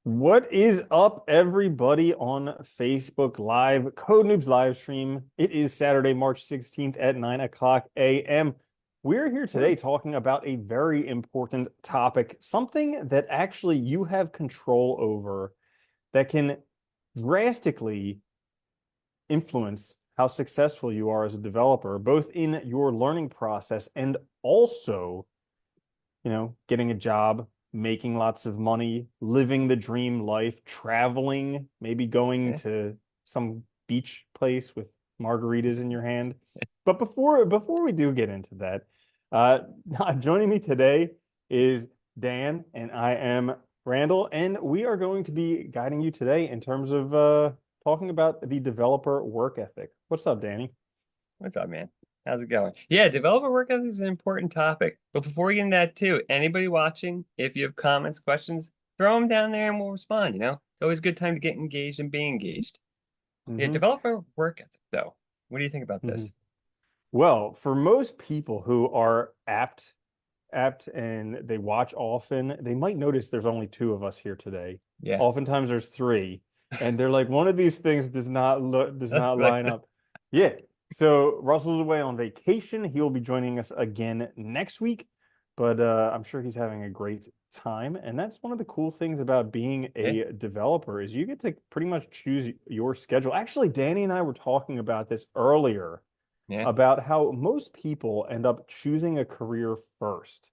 What is up, everybody on Facebook Live, Code Noobs live stream? It is Saturday, March 16th at 9 o'clock a.m. We're here today talking about a very important topic, something that actually you have control over that can drastically influence how successful you are as a developer, both in your learning process and also getting a job, making lots of money, living the dream life, traveling, maybe going Yeah. to some beach place with margaritas in your hand. But before we do get into that, uh, joining me today is Dan, and I am Randall, and we are going to be guiding you today in terms of talking about the developer work ethic. What's up, Danny? What's up, man? How's it going? Yeah, developer work ethic is an important topic. But before we get into that too, anybody watching, if you have comments, questions, throw them down there and we'll respond, It's always a good time to get engaged and be engaged. Yeah, Mm-hmm. developer work ethic, though. What do you think about Mm-hmm. this? Well, for most people who are apt and they watch often, they might notice there's only two of us here today. Yeah. Oftentimes there's three, and they're like, one of these things does not Like, line up. Yeah. So Russell's away on vacation. He'll be joining us again next week, but I'm sure he's having a great time. And that's one of the cool things about being yeah, a developer is you get to pretty much choose your schedule. Actually, Danny and I were talking about this earlier yeah, about how most people end up choosing a career first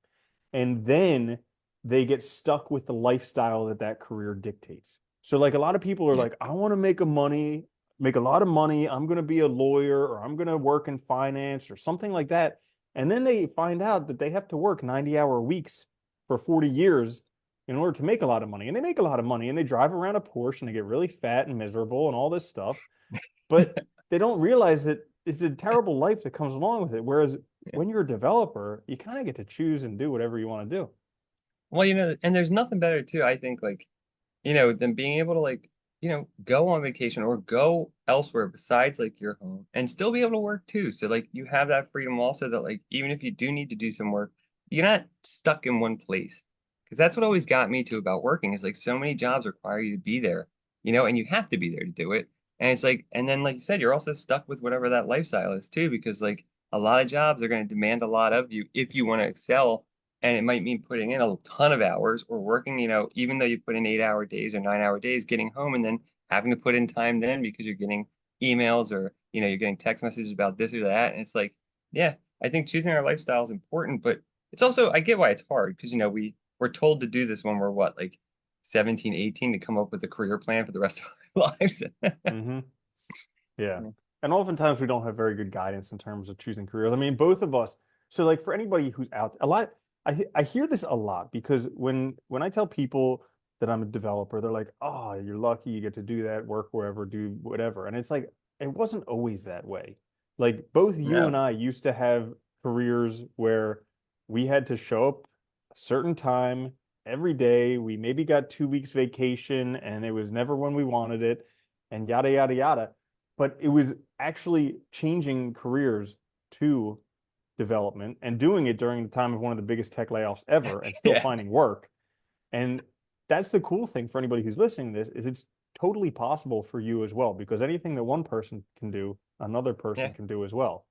and then they get stuck with the lifestyle that that career dictates. So like a lot of people are yeah, like, I want to make a lot of money. I'm going to be a lawyer or I'm going to work in finance or something like that. And then they find out that they have to work 90-hour weeks for 40 years in order to make a lot of money. And they make a lot of money and they drive around a Porsche and they get really fat and miserable and all this stuff. But they don't realize that it's a terrible life that comes along with it. Whereas yeah. when you're a developer, you kind of get to choose and do whatever you want to do. Well, and there's nothing better too, I think, like, than being able to go on vacation or go elsewhere besides like your home and still be able to work too. So like you have that freedom also that like even if you do need to do some work, you're not stuck in one place. Because that's what always got me too about working is like so many jobs require you to be there, and you have to be there to do it. And it's like, and then like you said, you're also stuck with whatever that lifestyle is too, because like a lot of jobs are going to demand a lot of you if you want to excel, and it might mean putting in a ton of hours or working, even though you put in 8-hour days or 9-hour days, getting home and then having to put in time then because you're getting emails or, you're getting text messages about this or that. And it's like, yeah, I think choosing our lifestyle is important, but it's also, I get why it's hard because, we're told to do this when we're what, like 17, 18 to come up with a career plan for the rest of our lives. Hmm. Yeah. And oftentimes we don't have very good guidance in terms of choosing careers. I mean, both of us. So like for anybody who's out, a lot, I hear this a lot because when I tell people that I'm a developer, they're like, "Oh, you're lucky you get to do that, work wherever, do whatever." And it's like it wasn't always that way. Like both you and No. I used to have careers where we had to show up a certain time every day. We maybe got 2 weeks vacation and it was never when we wanted it and yada yada yada, but it was actually changing careers to development and doing it during the time of one of the biggest tech layoffs ever and still Yeah. finding work. And that's the cool thing for anybody who's listening to this is it's totally possible for you as well because anything that one person can do, another person Yeah. can do as well.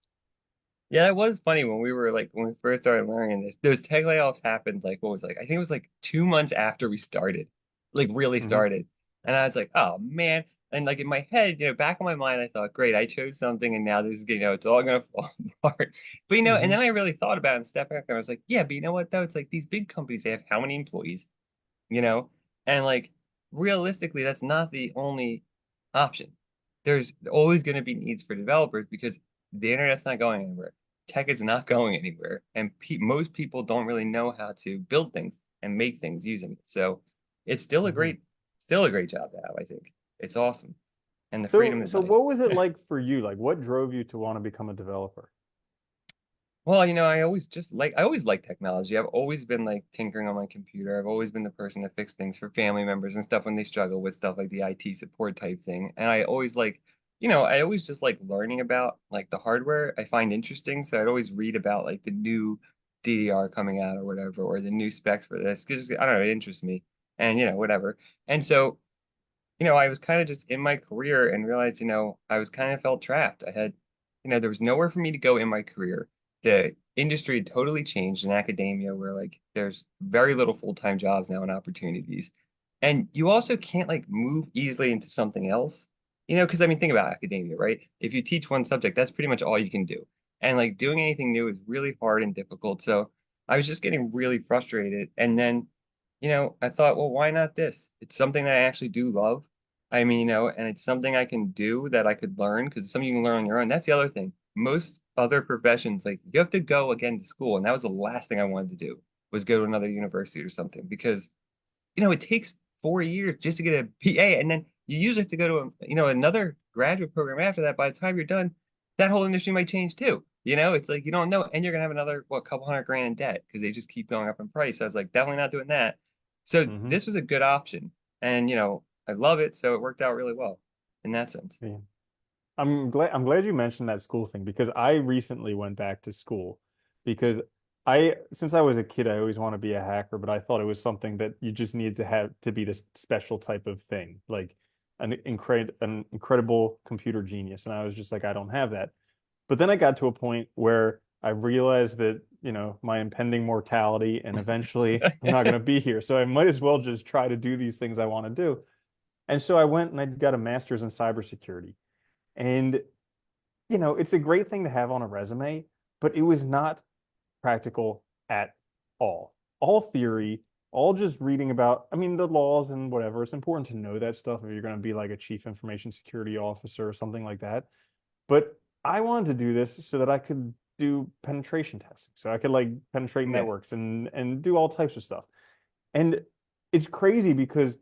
Yeah, that was funny when we were like when we first started learning this. Those tech layoffs happened like what was like I think it was like 2 months after we started, like really Hmm. started. And I was like, oh man. And like in my head, back in my mind, I thought, great, I chose something and now this is it's all gonna fall apart. But and Hmm. then I really thought about it and stepped back and I was like, yeah, but you know what though? It's like these big companies, they have how many employees, you know? And like realistically, that's not the only option. There's always going to be needs for developers because the internet's not going anywhere. Tech is not going anywhere. And pe most people don't really know how to build things and make things using it. So it's Hmm. still a great job to have, I think. It's awesome. And the freedom So, is so nice. what was it like for you? Like, what drove you to want to become a developer? Well, I always like technology. I've always been like tinkering on my computer. I've always been the person to fix things for family members and stuff when they struggle with stuff like the IT support type thing. And I always I always just like learning about like the hardware I find interesting. So I'd always read about like the new DDR coming out or whatever, or the new specs for this. Because I don't know, it interests me. and whatever. And so, I was kind of just in my career and realized, I was kind of felt trapped. I had, there was nowhere for me to go in my career. The industry had totally changed in academia where like there's very little full-time jobs now and opportunities. And you also can't like move easily into something else. Because I mean, think about academia, right? If you teach one subject, that's pretty much all you can do. And like doing anything new is really hard and difficult. So I was just getting really frustrated. And then, I thought, well, why not this? It's something that I actually do love. I mean, and it's something I can do that I could learn because it's something you can learn on your own. That's the other thing. Most other professions, like you have to go again to school, and that was the last thing I wanted to do was go to another university or something because it takes 4 years just to get a PA, and then you usually have to go to another graduate program after that. By the time you're done, that whole industry might change too. It's like you don't know, and you're gonna have another couple hundred grand in debt because they just keep going up in price. So I was like, definitely not doing that. So Hmm. this was a good option, and I love it, so it worked out really well in that sense. Yeah. I'm glad you mentioned that school thing because I recently went back to school because since I was a kid I always want to be a hacker, but I thought it was something that you just needed to have to be this special type of thing, like an incredible computer genius. And I was just like, I don't have that. But then I got to a point where I realized that, my impending mortality and eventually I'm not going to be here. So I might as well just try to do these things I want to do. And so I went and I got a master's in cybersecurity. And it's a great thing to have on a resume, but it was not practical at all. All theory, all just reading about, I mean, the laws and whatever. It's important to know that stuff if you're going to be like a chief information security officer or something like that. But I wanted to do this so that I could do penetration testing. So I could like penetrate Yeah. networks and do all types of stuff. And it's crazy because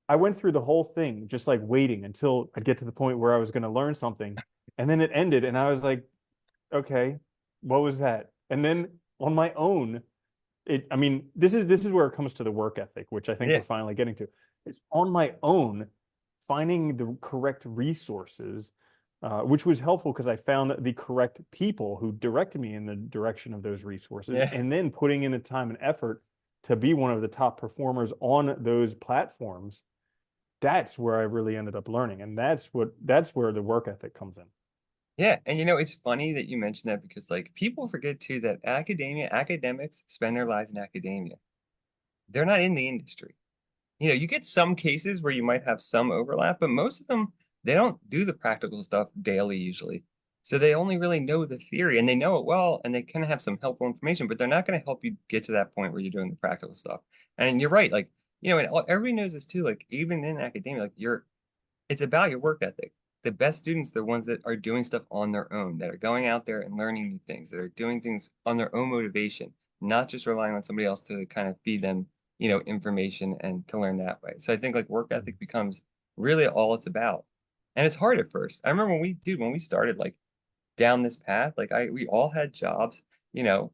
I went through the whole thing just like waiting until I'd get to the point where I was going to learn something. And then it ended, and I was like, okay, what was that? And then on my own, I mean, this is where it comes to the work ethic, which I think we're Yeah. finally getting to. It's on my own finding the correct resources, which was helpful because I found the correct people who directed me in the direction of those resources, Yeah. and then putting in the time and effort to be one of the top performers on those platforms. That's where I really ended up learning, and that's where the work ethic comes in. Yeah, and it's funny that you mentioned that because like people forget too that academics spend their lives in academia. They're not in the industry. You get some cases where you might have some overlap, but most of them, they don't do the practical stuff daily usually. So they only really know the theory and they know it well and they kind of have some helpful information, but they're not going to help you get to that point where you're doing the practical stuff. And you're right, like, and everybody knows this too, like even in academia, like it's about your work ethic. The best students, the ones that are doing stuff on their own, that are going out there and learning new things, that are doing things on their own motivation, not just relying on somebody else to kind of feed them, information and to learn that way. So I think like work ethic becomes really all it's about. And it's hard at first. I remember when we started like down this path, like we all had jobs, you know,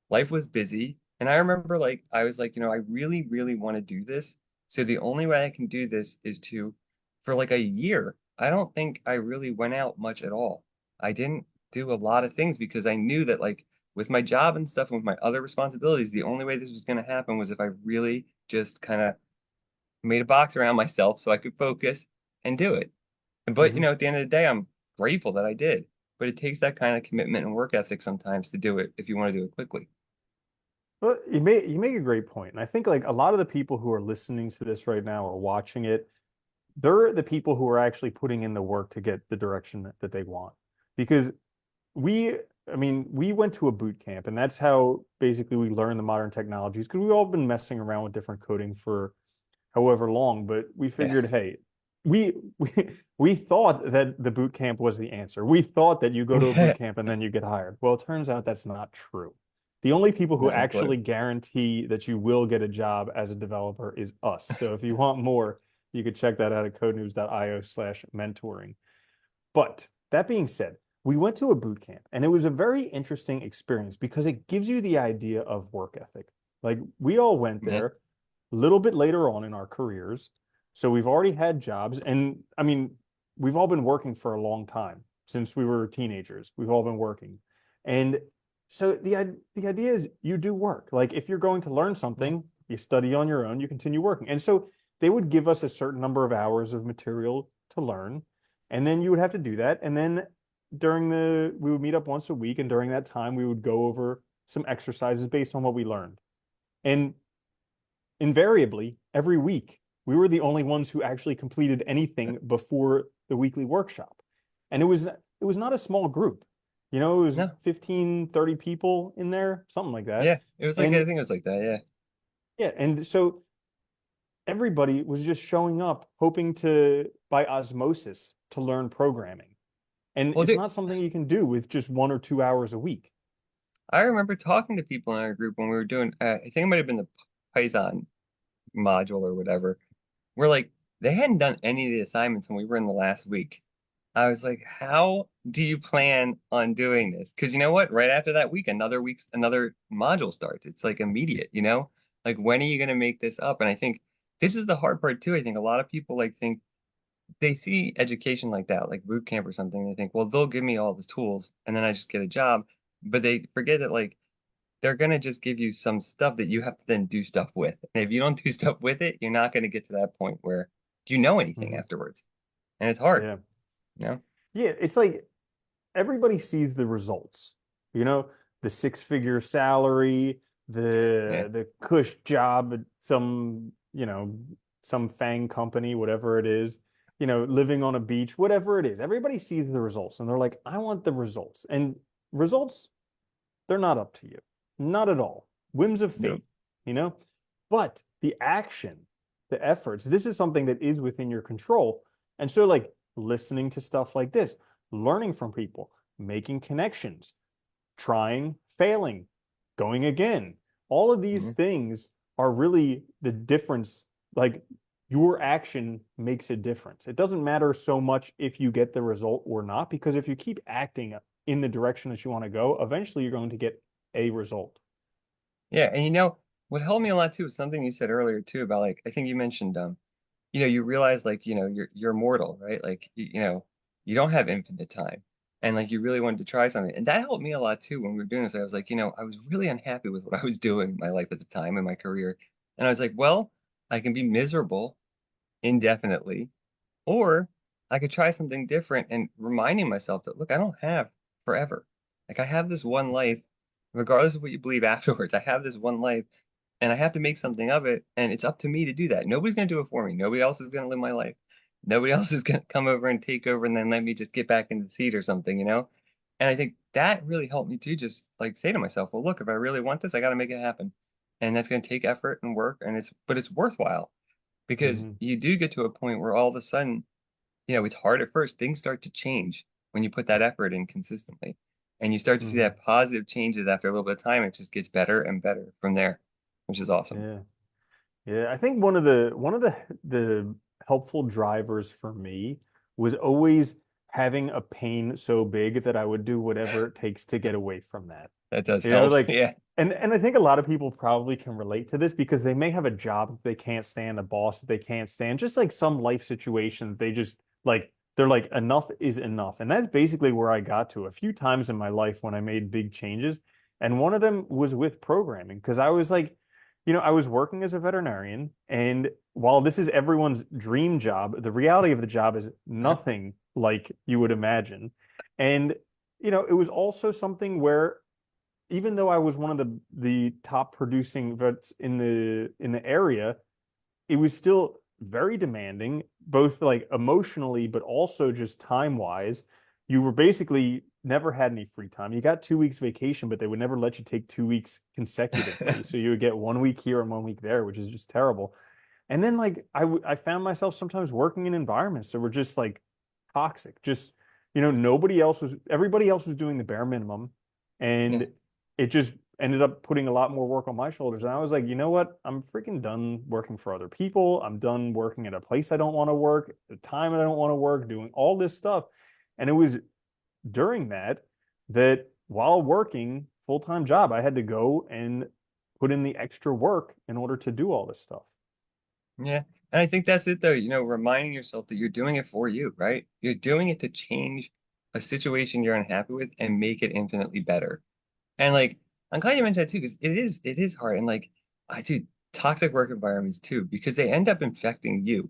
life was busy. And I remember like I was like, I really, really want to do this. So the only way I can do this is to, for like a year, I don't think I really went out much at all. I didn't do a lot of things because I knew that like with my job and stuff and with my other responsibilities, the only way this was going to happen was if I really just kind of made a box around myself so I could focus and do it. But Mm-hmm. at the end of the day, I'm grateful that I did. But it takes that kind of commitment and work ethic sometimes to do it if you want to do it quickly. Well, you make a great point, and I think like a lot of the people who are listening to this right now or watching it, they're the people who are actually putting in the work to get the direction that they want. Because we, I mean, we went to a boot camp, and that's how basically we learn the modern technologies. Because we've all been messing around with different coding for however long, but we Yeah. figured, hey, we we thought that the boot camp was the answer. We thought that you go to a boot Yeah. camp and then you get hired. Well, it turns out that's not true. The only people who Not even actually close. guarantee that you will get a job as a developer is us. So if you want more, you could check that out at codenews.io/mentoring. But that being said, we went to a boot camp and it was a very interesting experience because it gives you the idea of work ethic. Like we all went Yeah. there a little bit later on in our careers. So we've already had jobs. And I mean, we've all been working for a long time since we were teenagers. We've all been working. And so the idea is you do work. Like if you're going to learn Yeah. something, You study on your own, you continue working. And so they would give us a certain number of hours of material to learn, and then you would have to do that. And then we would meet up once a week, and during that time, we would go over some exercises based on what we learned. And invariably, every week, we were the only ones who actually completed anything before the weekly workshop. And it was not a small group. It was No. 15, 30 people in there, something like that. Yeah. It was like I And think it was like that. Yeah. yeah, and so everybody was just showing up hoping to, by osmosis, to learn programming. And Well, it's dude, not something you can do with just 1 or 2 hours a week. I remember talking to people in our group when we were doing, I think it might have been the Python module or whatever. We're like, they hadn't done any of the assignments when we were in the last week. I was like, how do you plan on doing this? Because you know what? Right after that week, another module starts. It's like immediate, you know? Like, when are you going to make this up? And I think this is the hard part too. I think a lot of people like think they see education like that, like boot camp or something. They think, well, they'll give me all the tools and then I just get a job. But they forget that like they're gonna just give you some stuff that you have to then do stuff with. And if you don't do stuff with it, you're not gonna get to that point where you know anything Mhm. afterwards. And it's hard, Yeah. you know? Yeah, it's like everybody sees the results, you know, the six-figure salary, Yeah. the cush job at some FANG company, whatever it is, living on a beach, whatever it is. Everybody sees the results and they're like, I want the results. And results, they're not up to you. Not at all. Whims of Nope. fate, you know? But the action, the efforts, this is something that is within your control. And so, like, listening to stuff like this, learning from people, making connections, trying, failing, going again. All of these Mhm. things are really the difference. Like, your action makes a difference. It doesn't matter so much if you get the result or not, because if you keep acting in the direction that you want to go, eventually you're going to get a result. Yeah, and you know what helped me a lot too is something you said earlier too about like I think you mentioned you realize like, you're mortal, right? Like you don't have infinite time. And like you really wanted to try something. And that helped me a lot too when we were doing this. I was like, I was really unhappy with what I was doing in my life at the time in my career. And I was like, well, I can be miserable indefinitely, or I could try something different and reminding myself that, look, I don't have forever. Like I have this one life, regardless of what you believe afterwards. I have this one life and I have to make something of it. And it's up to me to do that. Nobody's going to do it for me. Nobody else is going to live my life. Nobody else is going to come over and take over and then let me just get back into the seat or something, you know? And I think that really helped me too, just like say to myself, well, look, if I really want this, I got to make it happen. And that's going to take effort and work and but it's worthwhile because Mhm. you do get to a point where all of a sudden, it's hard at first. Things start to change when you put that effort in consistently. And you start to see Mhm. that positive changes after a little bit of time. It just gets better and better from there, which is awesome. Yeah. Yeah, I think one of the helpful drivers for me was always having a pain so big that I would do whatever it takes to get away from that. That does You know, help. like, Yeah. and I think a lot of people probably can relate to this because they may have a job that they can't stand, a boss that they can't stand, just like some life situation they just like they're like enough is enough. And that's basically where I got to a few times in my life when I made big changes. And one of them was with programming because I was like, I was working as a veterinarian, and while this is everyone's dream job, the reality of the job is nothing like you would imagine. And it was also something where even though I was one of the top producing vets in the area, it was still very demanding, both like emotionally, but also just time wise. You were basically never had any free time. You got 2 weeks vacation, but they would never let you take 2 weeks consecutively. So you would get 1 week here and 1 week there, which is just terrible. And then like I found myself sometimes working in environments that were just like toxic. Just everybody else was doing the bare minimum, Yeah. and it just ended up putting a lot more work on my shoulders. And I was like, you know what? I'm freaking done working for other people. I'm done working at a place I don't want to work, the time I don't want to work, doing all this stuff. And it was during that while working full-time job, I had to go and put in the extra work in order to do all this stuff. Yeah. And I think that's it though, reminding yourself that you're doing it for you, right? You're doing it to change a situation you're unhappy with and make it infinitely better. And like, I'm glad you mentioned that too, because it is hard. And like, I do. toxic work environments too, because they end up infecting you.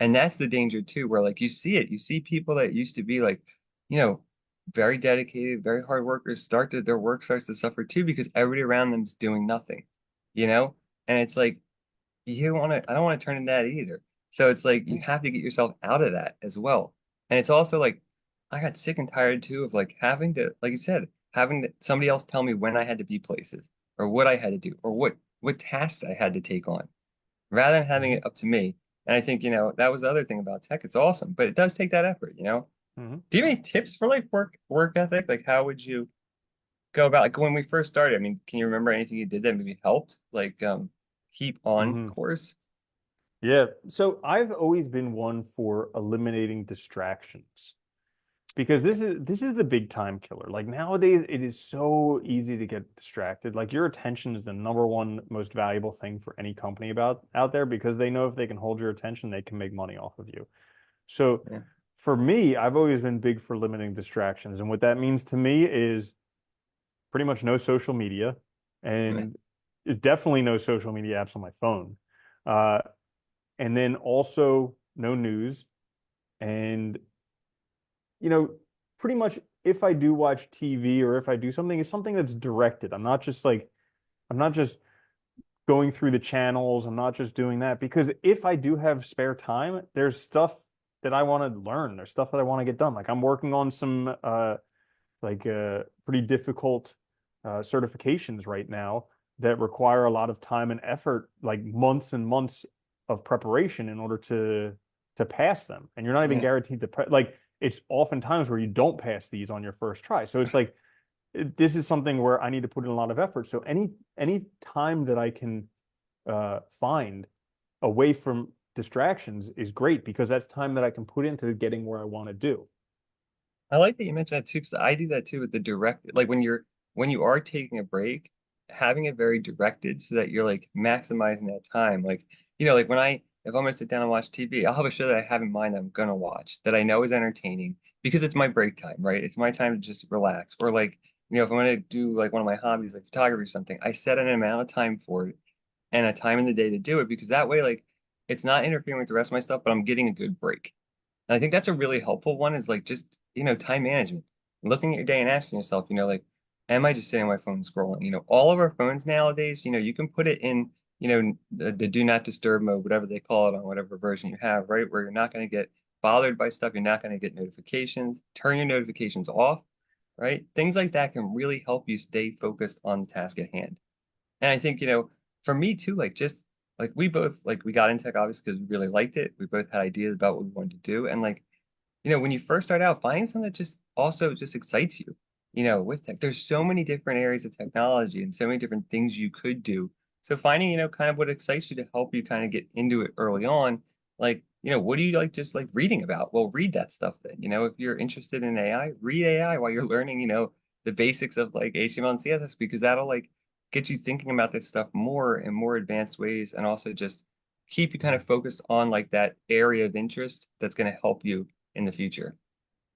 And that's the danger too, where like you see it, you see people that used to be like, you know, very dedicated, very hard workers their work starts to suffer too because everybody around them is doing nothing, you know? And it's like you don't want to, I don't want to turn into that either. So it's like you Yeah. have to get yourself out of that as well. And it's also like I got sick and tired too of like having to, like you said, somebody else tell me when I had to be places or what I had to do or what tasks I had to take on rather than having Mhm. it up to me. And I think, that was the other thing about tech. It's awesome, but it does take that effort. Mhm. Do you have any tips for like work ethic? Like how would you go about like when we first started? I mean, can you remember anything you did that maybe helped like keep on Mhm. course? Yeah. So I've always been one for eliminating distractions because this is the big time killer. Like nowadays, it is so easy to get distracted. Like your attention is the number one most valuable thing for any company about out there because they know if they can hold your attention, they can make money off of you. So Yeah. for me, I've always been big for limiting distractions. And what that means to me is pretty much no social media Yeah. and definitely no social media apps on my phone. Uh, and then also no news. And, you know, pretty much if I do watch TV or if I do something, it's something that's directed. I'm not just going through the channels. I'm not just doing that because if I do have spare time, there's stuff that I want to learn. There's stuff that I want to get done. Like I'm working on some pretty difficult certifications right now that require a lot of time and effort, like months and months of preparation in order to pass them. And you're not even Yeah. guaranteed to like it's oftentimes where you don't pass these on your first try. So it's like this is something where I need to put in a lot of effort. So any time that I can find away from distractions is great because that's time that I can put into getting where I want to do. I like that you mentioned that too, because I do that too with the direct, like when you are taking a break, having it very directed so that you're like maximizing that time. Like, like if I'm gonna sit down and watch TV, I'll have a show that I have in mind that I'm gonna watch that I know is entertaining because it's my break time, right? It's my time to just relax. Or like, if I'm gonna do like one of my hobbies, like photography or something, I set an amount of time for it and a time in the day to do it because that way, like, it's not interfering with the rest of my stuff, but I'm getting a good break. And I think that's a really helpful one is like just, time management. Looking at your day and asking yourself, like, am I just sitting on my phone scrolling? All of our phones nowadays, you can put it in, the do not disturb mode, whatever they call it on whatever version you have, right? Where you're not going to get bothered by stuff, you're not going to get notifications, turn your notifications off, right? Things like that can really help you stay focused on the task at hand. And I think, for me too, like just like we both like we got into tech obviously because we really liked it. We both had ideas about what we wanted to do. And like, when you first start out, finding something that just also just excites you, with tech. There's so many different areas of technology and so many different things you could do. So finding, kind of what excites you to help you kind of get into it early on, like, what do you like just like reading about? Well, read that stuff then. If you're interested in AI, read AI while you're learning, the basics of like HTML and CSS because that'll like get you thinking about this stuff more in more advanced ways and also just keep you kind of focused on like that area of interest that's going to help you in the future.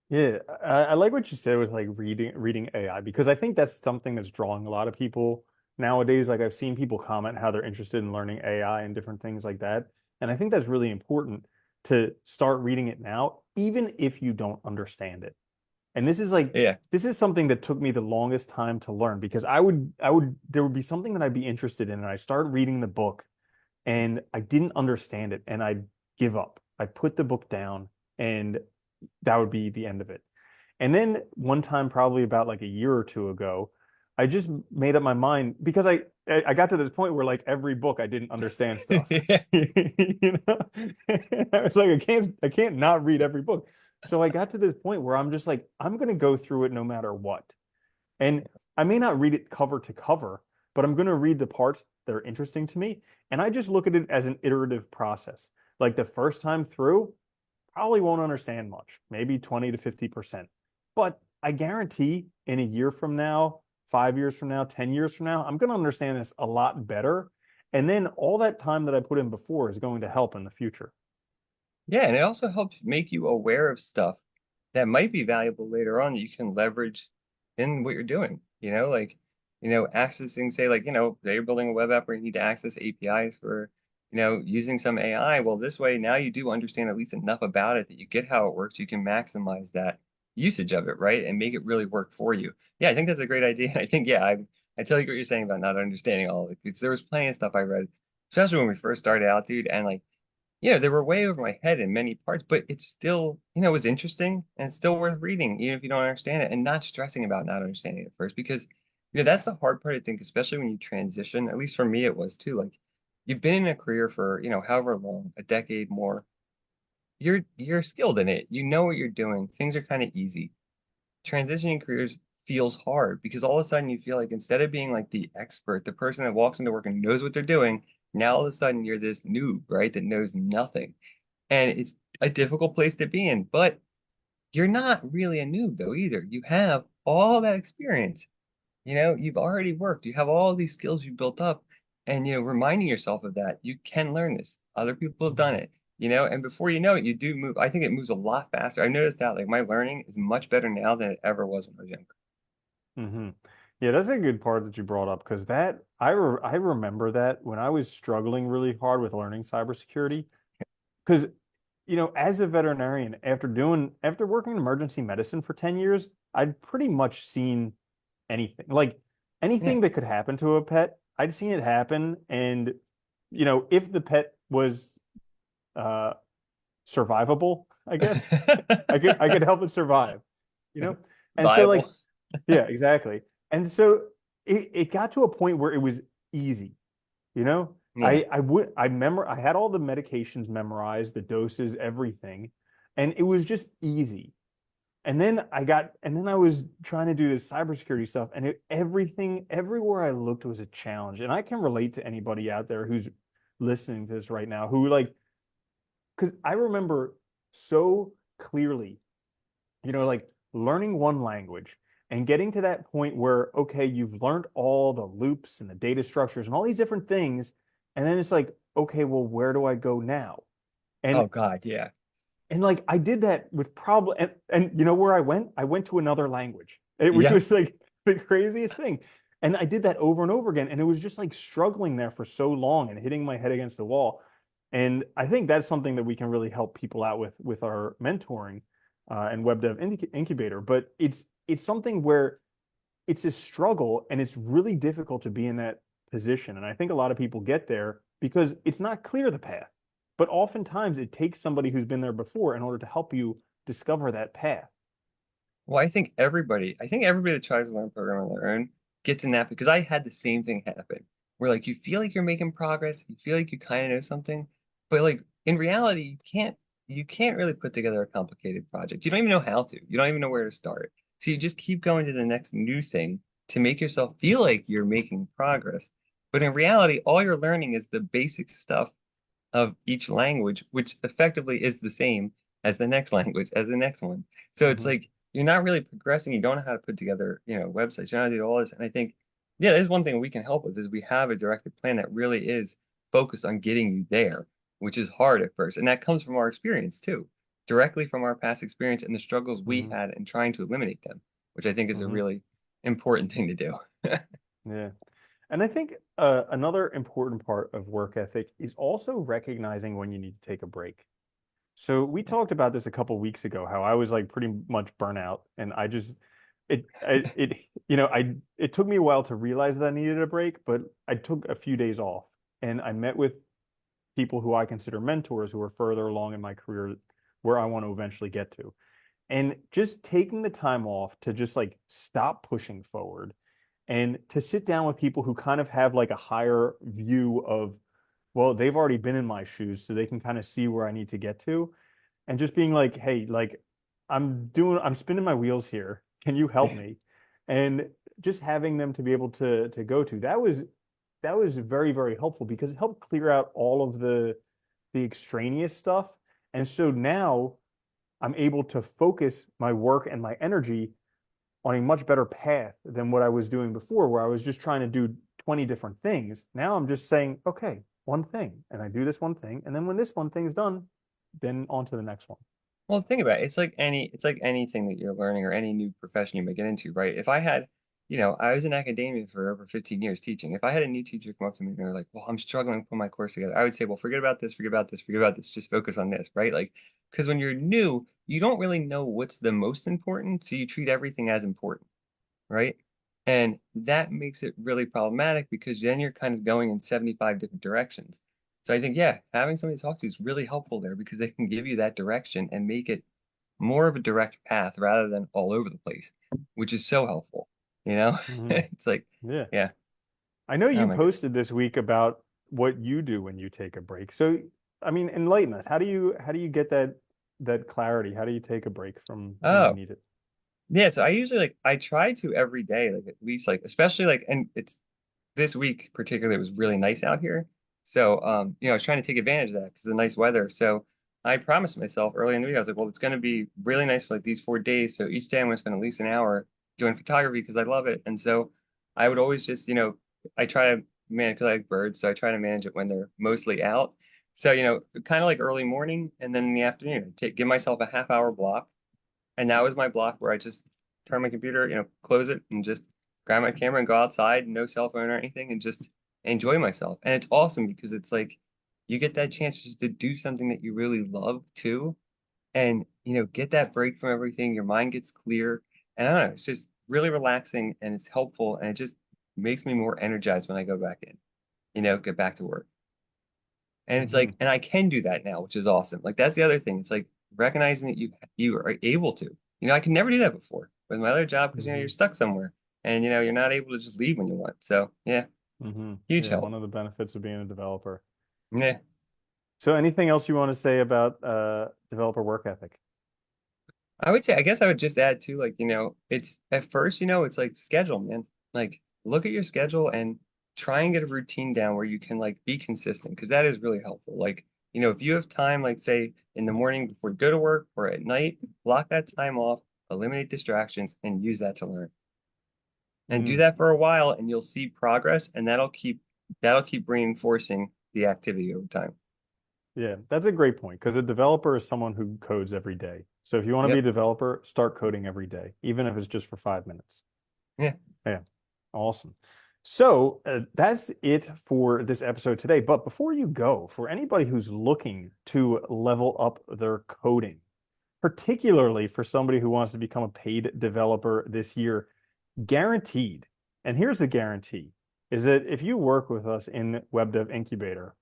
Yeah, I like what you said with like reading AI because I think that's something that's drawing a lot of people nowadays. Like I've seen people comment how they're interested in learning AI and different things like that. And I think that's really important to start reading it now, even if you don't understand it. And Yeah. this is something that took me the longest time to learn because there would be something that I'd be interested in and I started reading the book and I didn't understand it and I'd give up. I'd put the book down and that would be the end of it. And then one time, probably about like a year or two ago, I just made up my mind because I got to this point where like every book I didn't understand stuff. Yeah. You know? I was like, I can't not read every book. So I got to this point where I'm just like, I'm gonna go through it no matter what. And I may not read it cover to cover, but I'm gonna read the parts that are interesting to me. And I just look at it as an iterative process. Like the first time through, probably won't understand much, maybe 20 to 50%. But I guarantee in a year from now, 5 years from now, 10 years from now, I'm going to understand this a lot better. And then all that time that I put in before is going to help in the future. Yeah, and it also helps make you aware of stuff that might be valuable later on that you can leverage in what you're doing. Like accessing, say, like, they're building a web app where you need to access APIs for, using some AI. Well, this way now you do understand at least enough about it that you get how it works. You can maximize that usage of it, right? And make it really work for you. Yeah, I think that's a great idea. I think, yeah, I totally get what you're saying about not understanding all of it. Because there was plenty of stuff I read, especially when we first started out, dude, and like, they were way over my head in many parts, but it's still, it was interesting and it's still worth reading, even if you don't understand it, and not stressing about not understanding it first, because, that's the hard part, I think, especially when you transition. At least for me, it was too. Like, you've been in a career for, however long, a decade more. You're skilled in it. You know what you're doing. Things are kind of easy. Transitioning careers feels hard because all of a sudden you feel like instead of being like the expert, the person that walks into work and knows what they're doing, now all of a sudden you're this noob, right, that knows nothing. And it's a difficult place to be in, but you're not really a noob though either. You have all that experience. You've already worked. You have all these skills you built up, and reminding yourself of that, you can learn this. Other people have done Mhm. it, and before you know it, you do move. I think it moves a lot faster. I noticed that like my learning is much better now than it ever was when I was younger. Hmm. Yeah, that's a good part that you brought up because I remember that when I was struggling really hard with learning cybersecurity. Because, as a veterinarian, after working in emergency medicine for 10 years, I'd pretty much seen anything. Like Yeah. anything that could happen to a pet, I'd seen it happen. And, if the pet was uh survivable, I guess, I could help it survive, you know? And so Viable. like, yeah, exactly. And so it got to a point where it was easy, you know? Yeah. I had all the medications memorized, the doses, everything, and it was just easy. And then I was trying to do this cybersecurity stuff, and everything, everywhere I looked was a challenge. And I can relate to anybody out there who's listening to this right now who like, because I remember so clearly, like learning one language and getting to that point where, okay, you've learned all the loops and the data structures and all these different things. And then it's like, okay, well, where do I go now? And Oh God, yeah. like I did that with probably and you know where I went? I went to another language, which Yeah. was like the craziest thing. And I did that over and over again. And it was just like struggling there for so long and hitting my head against the wall. And I think that's something that we can really help people out with our mentoring and web dev incubator. But it's something where it's a struggle and it's really difficult to be in that position. And I think a lot of people get there because it's not clear the path. But oftentimes it takes somebody who's been there before in order to help you discover that path. Well, I think everybody that tries to learn programming on their own gets in that because I had the same thing happen where like you feel like you're making progress, you feel like you kind of know something, but like in reality, you can't really put together a complicated project. You don't even know how to. You don't even know where to start. So you just keep going to the next new thing to make yourself feel like you're making progress. But in reality, all you're learning is the basic stuff of each language, which effectively is the same as the next language, as the next one. So it's Mhm. like you're not really progressing. You don't know how to put together, websites. You know how to do all this. And I think, yeah, there's one thing we can help with is we have a directed plan that really is focused on getting you there, which is hard at first. And that comes from our experience too, directly from our past experience and the struggles we Mhm. had in trying to eliminate them, which I think is a Mhm. really important thing to do. Yeah. And I think another important part of work ethic is also recognizing when you need to take a break. So we talked about this a couple weeks ago, how I was like pretty much burnout, and I just it took me a while to realize that I needed a break, but I took a few days off, and I met with people who I consider mentors who are further along in my career where I want to eventually get to. And just taking the time off to just like stop pushing forward and to sit down with people who kind of have like a higher view of, well, they've already been in my shoes, so they can kind of see where I need to get to. And just being like, hey, like I'm spinning my wheels here. Can you help Yeah. me? And just having them to be able to go to, that was very, very helpful because it helped clear out all of the extraneous stuff. And so now I'm able to focus my work and my energy on a much better path than what I was doing before, where I was just trying to do 20 different things. Now I'm just saying, okay, one thing, and I do this one thing, and then when this one thing is done, then on to the next one. Well, think about it. It's like anything that you're learning or any new profession you may get into, right? If I had I was in academia for over 15 years teaching. If I had a new teacher come up to me and they're like, well, I'm struggling to put my course together, I would say, well, forget about this, forget about this, forget about this, just focus on this, right? Like, because when you're new, you don't really know what's the most important, so you treat everything as important, right? And that makes it really problematic because then you're kind of going in 75 different directions. So I think, yeah, having somebody to talk to is really helpful there because they can give you that direction and make it more of a direct path rather than all over the place, which is so helpful, you know? Hmm. It's like, Yeah. yeah, I know oh you my goodness. posted this week about what you do when you take a break. So, I mean, enlighten us. How do you get that clarity? How do you take a break from when you Oh, need it? yeah. So I usually I try to every day, like at least like, especially like, and it's this week particularly, it was really nice out here. So, I was trying to take advantage of that because of the nice weather. So I promised myself early in the week, I was like, well, it's going to be really nice for like these 4 days. So each day I'm going to spend at least an hour doing photography because I love it. And so I would always just, I try to manage because I like birds. So I try to manage it when they're mostly out. So, kind of like early morning and then in the afternoon, give myself a half-hour block. And that was my block where I just turn my computer, close it and just grab my camera and go outside, no cell phone or anything, and just enjoy myself. And it's awesome because it's like you get that chance just to do something that you really love too. And, get that break from everything. Your mind gets clear. And I don't know, it's just really relaxing and it's helpful. And it just makes me more energized when I go back in, get back to work. And it's Hmm. like, and I can do that now, which is awesome. Like that's the other thing. It's like recognizing that you are able to. I could never do that before with my other job because Hmm. you're stuck somewhere and you're not able to just leave when you want. So yeah, Hmm. huge Yeah, one help. of the benefits of being a developer. Yeah. So, anything else you want to say about developer work ethic? I would say I guess I would just add too, like, it's at first, it's like schedule, man. Like look at your schedule and try and get a routine down where you can like be consistent because that is really helpful. Like, if you have time, like say in the morning before you go to work or at night, block that time off, eliminate distractions, and use that to learn. And do Mm, that for a while and you'll see progress and that'll keep reinforcing the activity over time. yeah, that's a great point because a developer is someone who codes every day. So, if you want to be a Yep. developer, start coding every day, even if it's just for 5 minutes. Yeah. Yeah, awesome. So that's it for this episode today. But before you go, for anybody who's looking to level up their coding, particularly for somebody who wants to become a paid developer this year, guaranteed, and here's the guarantee, is that if you work with us in Web Dev Incubator,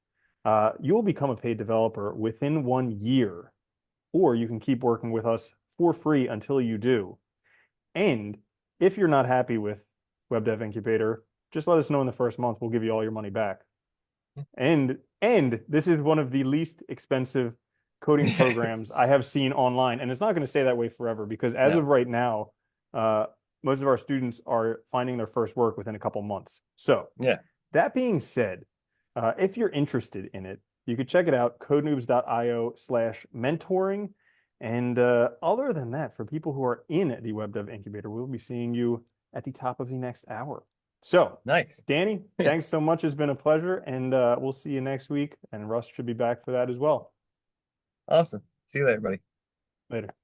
you will become a paid developer within 1 year, or you can keep working with us for free until you do. And if you're not happy with Web Dev Incubator, just let us know in the first month. We'll give you all your money back. And this is one of the least expensive coding programs I Yes. have seen online, and it's not going to stay that way forever because as No. of right now, uh, most of our students are finding their first work within a couple months. So Yeah. that being said, if you're interested in it, you could check it out, codenoobs.io/mentoring. And other than that, for people who are in the Web Dev Incubator, we'll be seeing you at the top of the next hour. So, Nice. Danny, thanks so much. It's been a pleasure. And we'll see you next week. And Russ should be back for that as well. Awesome. See you later, buddy. Later.